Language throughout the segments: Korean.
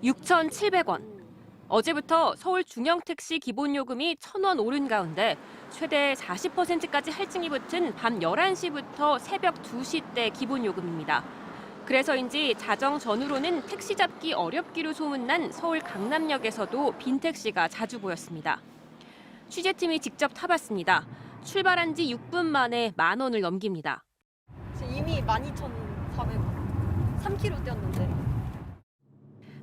6,700원. 어제부터 서울 중형택시 기본요금이 1,000원 오른 가운데 최대 40%까지 할증이 붙은 밤 11시부터 새벽 2시 때 기본요금입니다. 그래서인지 자정 전후로는 택시 잡기 어렵기로 소문난 서울 강남역에서도 빈 택시가 자주 보였습니다. 취재팀이 직접 타봤습니다. 출발한 지 6분 만에 10,000원을 넘깁니다. 이미 12,400원. 3km 뛰었는데.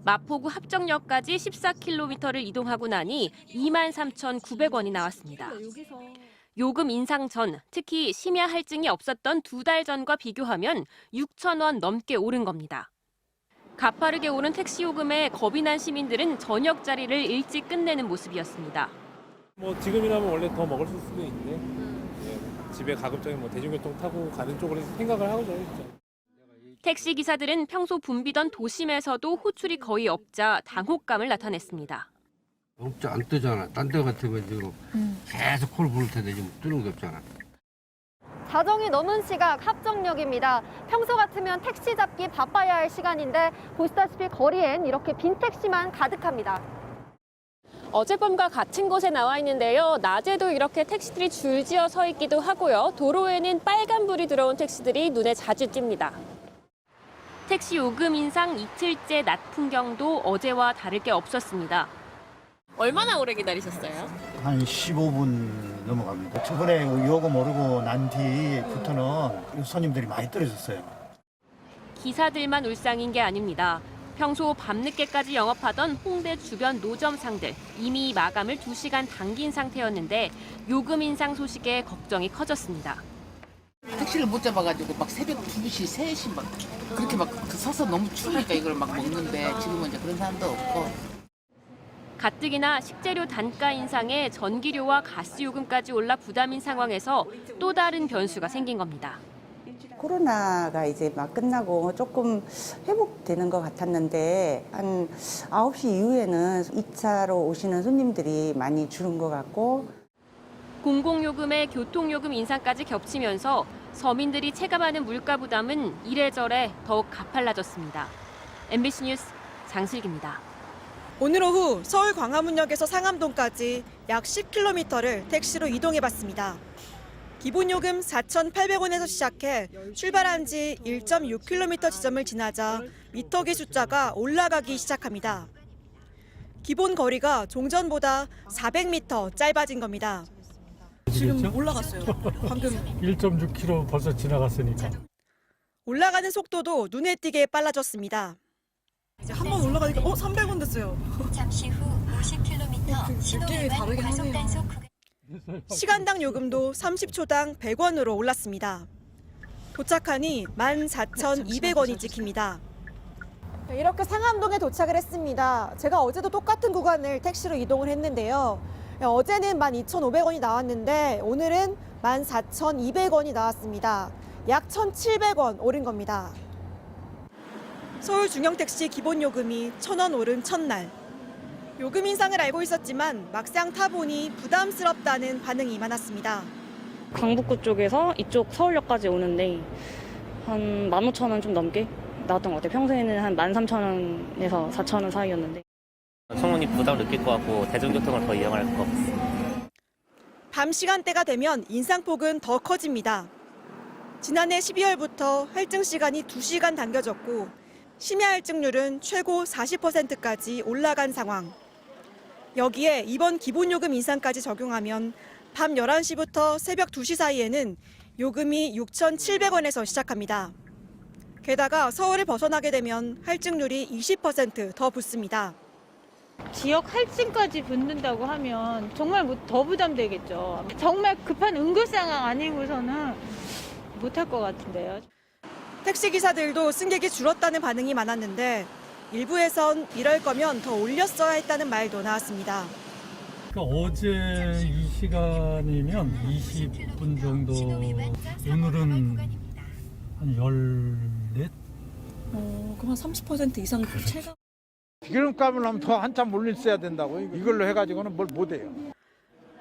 마포구 합정역까지 14km를 이동하고 나니 23,900원이 나왔습니다. 요금 인상 전, 특히 심야 할증이 없었던 2달 전과 비교하면 6,000원 넘게 오른 겁니다. 가파르게 오른 택시 요금에 겁이 난 시민들은 저녁 자리를 일찍 끝내는 모습이었습니다. 지금이라면 원래 더 먹을 수도 있는데 집에 가급적이면 대중교통 타고 가는 쪽으로 생각을 하죠. 진짜. 택시 기사들은 평소 붐비던 도심에서도 호출이 거의 없자 당혹감을 나타냈습니다. 없지 안 뜨잖아. 딴 데 같으면 지금 계속 콜 부를 텐데 지금 뜨는 게 없잖아. 자정이 넘은 시각 합정역입니다. 평소 같으면 택시 잡기 바빠야 할 시간인데 보시다시피 거리엔 이렇게 빈 택시만 가득합니다. 어젯밤과 같은 곳에 나와 있는데요. 낮에도 이렇게 택시들이 줄지어 서 있기도 하고요. 도로에는 빨간불이 들어온 택시들이 눈에 자주 띕니다. 택시 요금 인상 이틀째 낮 풍경도 어제와 다를 게 없었습니다. 얼마나 오래 기다리셨어요? 한 15분 넘어갑니다. 저번에 요금 오르고 난 뒤부터는 손님들이 많이 떨어졌어요. 기사들만 울상인 게 아닙니다. 평소 밤늦게까지 영업하던 홍대 주변 노점상들 이미 마감을 2시간 당긴 상태였는데 요금 인상 소식에 걱정이 커졌습니다. 택시를 못 잡아가지고 막 새벽 2시, 3시 막 그렇게 막 서서 너무 추우니까 이걸 막 먹는데 지금은 이제 그런 사람도 없고. 가뜩이나 식재료 단가 인상에 전기료와 가스 요금까지 올라 부담인 상황에서 또 다른 변수가 생긴 겁니다. 코로나가 이제 막 끝나고 조금 회복되는 것 같았는데 한 9시 이후에는 2차로 오시는 손님들이 많이 줄은 것 같고 공공요금에 교통요금 인상까지 겹치면서 서민들이 체감하는 물가 부담은 이래저래 더욱 가팔라졌습니다. MBC 뉴스 장슬기입니다. 오늘 오후 서울 광화문역에서 상암동까지 약 10km를 택시로 이동해봤습니다. 기본요금 4,800원에서 시작해 출발한 지 1.6km 지점을 지나자 미터기 숫자가 올라가기 시작합니다. 기본 거리가 종전보다 400m 짧아진 겁니다. 지금 올라갔어요. 방금 1.6km 벌써 지나갔으니까. 올라가는 속도도 눈에 띄게 빨라졌습니다. 이제 한 번 올라가니까 300원 됐어요. 잠시 후 50km 신호위반 과속 단속 구간. 시간당 요금도 30초당 100원으로 올랐습니다. 도착하니 14,200원이 찍힙니다. 이렇게 상암동에 도착을 했습니다. 제가 어제도 똑같은 구간을 택시로 이동을 했는데요. 어제는 12,500원이 나왔는데 오늘은 14,200원이 나왔습니다. 약 1,700원 오른 겁니다. 서울 중형택시 기본요금이 1,000원 오른 첫날. 요금 인상을 알고 있었지만 막상 타보니 부담스럽다는 반응이 많았습니다. 강북구 쪽에서 이쪽 서울역까지 오는데 한 15,000원 좀 넘게 나왔던 것 같아요. 평소에는 한 13,000원에서 4,000원 사이였는데. 성운이 부담을 느낄 것 같고 대중교통을 더 이용할 것 같습니다. 밤 시간대가 되면 인상폭은 더 커집니다. 지난해 12월부터 할증 시간이 2시간 당겨졌고 심야 할증률은 최고 40%까지 올라간 상황. 여기에 이번 기본요금 인상까지 적용하면 밤 11시부터 새벽 2시 사이에는 요금이 6,700원에서 시작합니다. 게다가 서울을 벗어나게 되면 할증률이 20% 더 붙습니다. 지역 할증까지 붙는다고 하면 정말 더 부담되겠죠. 정말 급한 응급 상황 아니고서는 못할 것 같은데요. 택시기사들도 승객이 줄었다는 반응이 많았는데 일부에선 이럴 거면 더 올렸어야 했다는 말도 나왔습니다. 그러니까 어제 이 시간이면 20분 정도, 오늘은 한 14? 그럼 한 30% 이상 체감. 기름값을 하면 더 한참 올렸어야 된다고. 이걸로 해가지고는 뭘 못해요.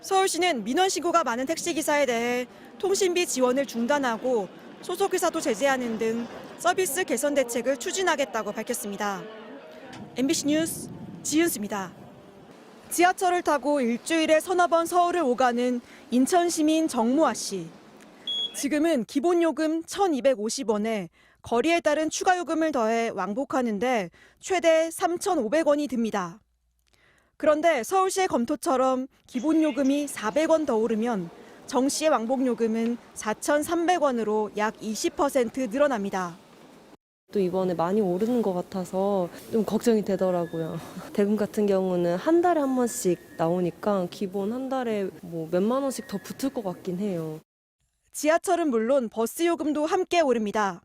서울시는 민원 신고가 많은 택시기사에 대해 통신비 지원을 중단하고 소속회사도 제재하는 등 서비스 개선 대책을 추진하겠다고 밝혔습니다. MBC 뉴스 지은수입니다. 지하철을 타고 일주일에 서너 번 서울을 오가는 인천 시민 정모아 씨. 지금은 기본 요금 1,250원에 거리에 따른 추가 요금을 더해 왕복하는데 최대 3,500원이 듭니다. 그런데 서울시의 검토처럼 기본 요금이 400원 더 오르면 정 씨의 왕복 요금은 4,300원으로 약 20% 늘어납니다. 또 이번에 많이 오르는 것 같아서 좀 걱정이 되더라고요. 대금 같은 경우는 한 달에 한 번씩 나오니까 기본 한 달에 뭐 몇만 원씩 더 붙을 것 같긴 해요. 지하철은 물론 버스 요금도 함께 오릅니다.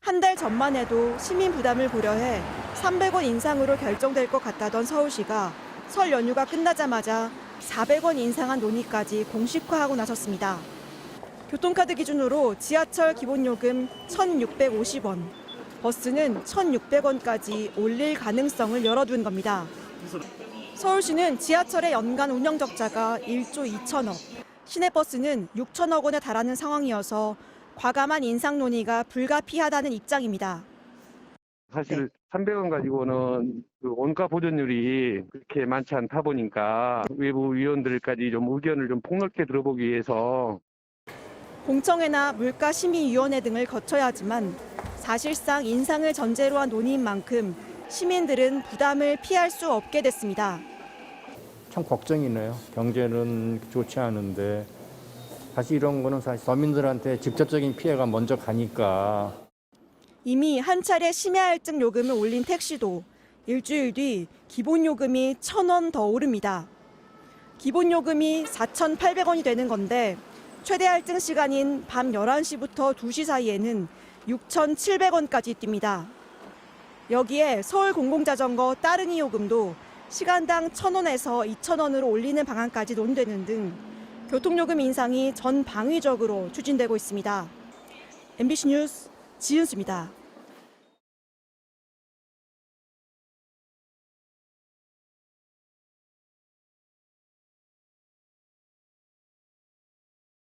한 달 전만 해도 시민 부담을 고려해 300원 인상으로 결정될 것 같다던 서울시가 설 연휴가 끝나자마자 400원 인상한 논의까지 공식화하고 나섰습니다. 교통카드 기준으로 지하철 기본요금 1,650원, 버스는 1,600원까지 올릴 가능성을 열어둔 겁니다. 서울시는 지하철의 연간 운영 적자가 1조 2천억, 시내버스는 6천억 원에 달하는 상황이어서 과감한 인상 논의가 불가피하다는 입장입니다. 사실 300원 가지고는 그 원가 보존율이 그렇게 많지 않다 보니까 외부 위원들까지 좀 의견을 좀 폭넓게 들어보기 위해서 공청회나 물가심의위원회 등을 거쳐야 하지만 사실상 인상을 전제로 한 논의인 만큼 시민들은 부담을 피할 수 없게 됐습니다. 참 걱정이네요. 경제는 좋지 않은데 사실 이런 거는 사실 서민들한테 직접적인 피해가 먼저 가니까. 이미 한 차례 심야할증 요금을 올린 택시도 일주일 뒤 기본 요금이 1,000원 더 오릅니다. 기본 요금이 4,800원이 되는 건데 최대 할증 시간인 밤 11시부터 2시 사이에는 6,700원까지 뜁니다. 여기에 서울 공공자전거 따릉이 요금도 시간당 1,000원에서 2,000원으로 올리는 방안까지 논되는 등 교통요금 인상이 전 방위적으로 추진되고 있습니다. MBC 뉴스 지은수입니다.